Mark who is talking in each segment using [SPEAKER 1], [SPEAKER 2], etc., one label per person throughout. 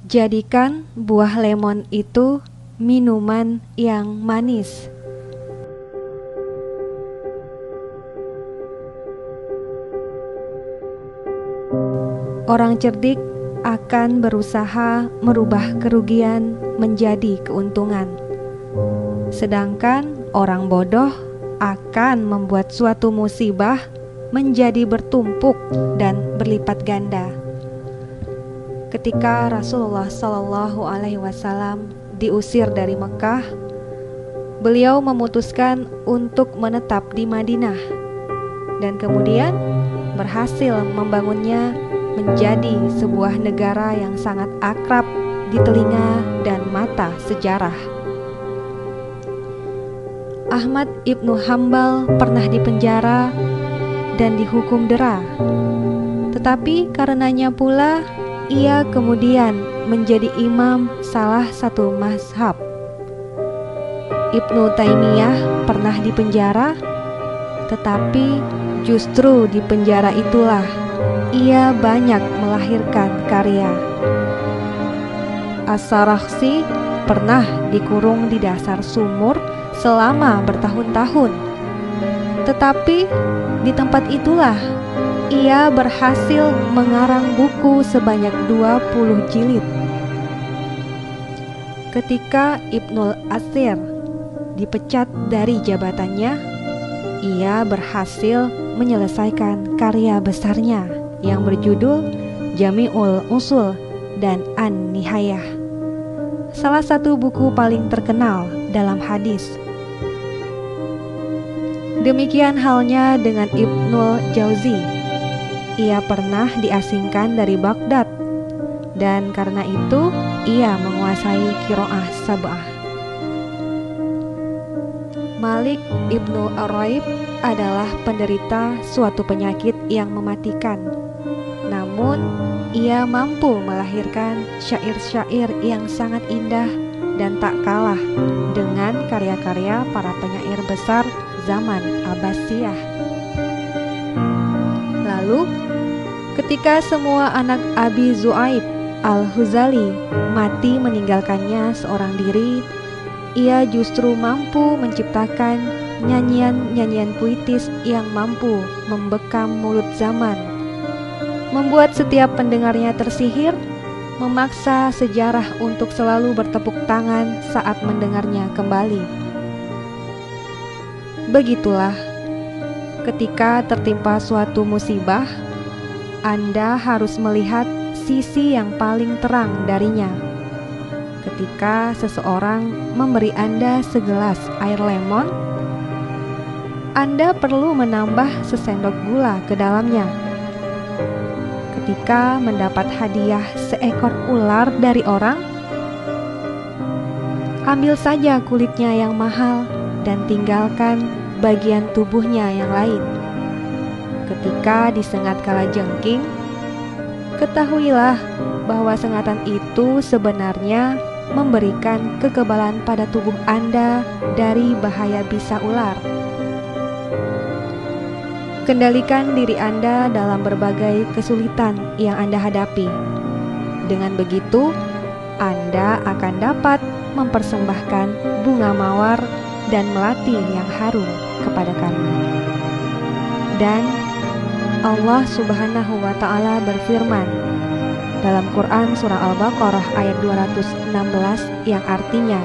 [SPEAKER 1] Jadikan buah lemon itu minuman yang manis. Orang cerdik akan berusaha merubah kerugian menjadi keuntungan, sedangkan orang bodoh akan membuat suatu musibah menjadi bertumpuk dan berlipat ganda. Ketika Rasulullah Shallallahu Alaihi Wasallam diusir dari Mekah, beliau memutuskan untuk menetap di Madinah dan kemudian berhasil membangunnya menjadi sebuah negara yang sangat akrab di telinga dan mata sejarah. Ahmad Ibnu Hambal pernah dipenjara dan dihukum dera, tetapi karenanya pula ia kemudian menjadi imam salah satu mazhab. Ibnu Taimiyah pernah dipenjara, tetapi justru di penjara itulah ia banyak melahirkan karya. As-Sarakhsi pernah dikurung di dasar sumur selama bertahun-tahun, tetapi di tempat itulah ia berhasil mengarang buku sebanyak 20 jilid. Ketika Ibnul Athir dipecat dari jabatannya, ia berhasil menyelesaikan karya besarnya yang berjudul Jami'ul Usul dan An-Nihayah, salah satu buku paling terkenal dalam hadis. Demikian halnya dengan Ibnul Jauzi. Ia pernah diasingkan dari Baghdad, dan karena itu ia menguasai qiraah sab'ah. Malik Ibnu Ar-Raib adalah penderita suatu penyakit yang mematikan. Namun, ia mampu melahirkan syair-syair yang sangat indah dan tak kalah dengan karya-karya para penyair besar zaman Abbasiyah. Lalu, ketika semua anak Abi Zu'aib Al-Huzali mati meninggalkannya seorang diri, ia justru mampu menciptakan nyanyian-nyanyian puitis yang mampu membekam mulut zaman, membuat setiap pendengarnya tersihir, memaksa sejarah untuk selalu bertepuk tangan saat mendengarnya kembali. Begitulah, ketika tertimpa suatu musibah, Anda harus melihat sisi yang paling terang darinya. Ketika seseorang memberi Anda segelas air lemon, Anda perlu menambah sesendok gula ke dalamnya. Ketika mendapat hadiah seekor ular dari orang, ambil saja kulitnya yang mahal dan tinggalkan bagian tubuhnya yang lain. Ketika disengat kalajengking, ketahuilah bahwa sengatan itu sebenarnya memberikan kekebalan pada tubuh Anda dari bahaya bisa ular. Kendalikan diri Anda dalam berbagai kesulitan yang Anda hadapi. Dengan begitu, Anda akan dapat mempersembahkan bunga mawar dan melati yang harum kepada Kami. Dan Allah Subhanahu wa Ta'ala berfirman dalam Quran Surah Al-Baqarah ayat 216 yang artinya,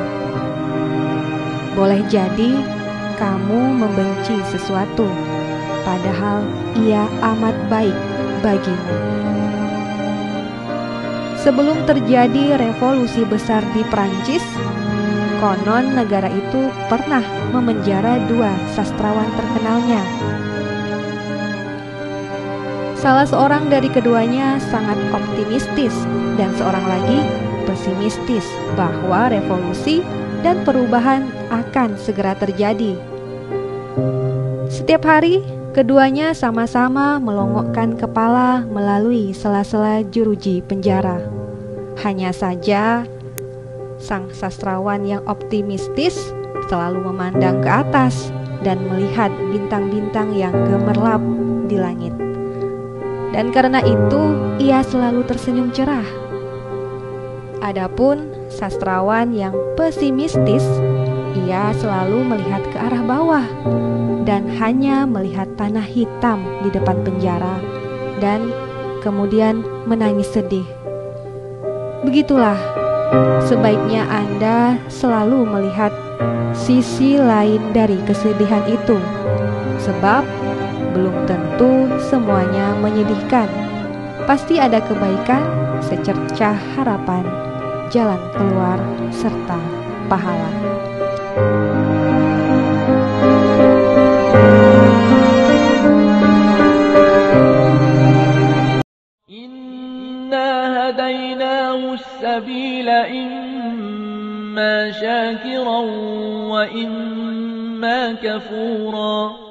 [SPEAKER 1] boleh jadi kamu membenci sesuatu, padahal ia amat baik bagimu. Sebelum terjadi revolusi besar di Prancis, konon negara itu pernah memenjara dua sastrawan terkenalnya. Salah seorang dari keduanya sangat optimistis dan seorang lagi pesimistis bahwa revolusi dan perubahan akan segera terjadi. Setiap hari, keduanya sama-sama melongokkan kepala melalui sela-sela jeruji penjara. Hanya saja, sang sastrawan yang optimistis selalu memandang ke atas dan melihat bintang-bintang yang gemerlap di langit. Dan karena itu, ia selalu tersenyum cerah. Adapun sastrawan yang pesimistis, ia selalu melihat ke arah bawah dan hanya melihat tanah hitam di depan penjara dan kemudian menangis sedih. Begitulah, sebaiknya Anda selalu melihat sisi lain dari kesedihan itu, sebab belum tentu semuanya menyedihkan. Pasti ada kebaikan, secercah harapan, jalan keluar, serta pahala.
[SPEAKER 2] Inna hadainahu as-sabila imma syakiran wa imma kafura.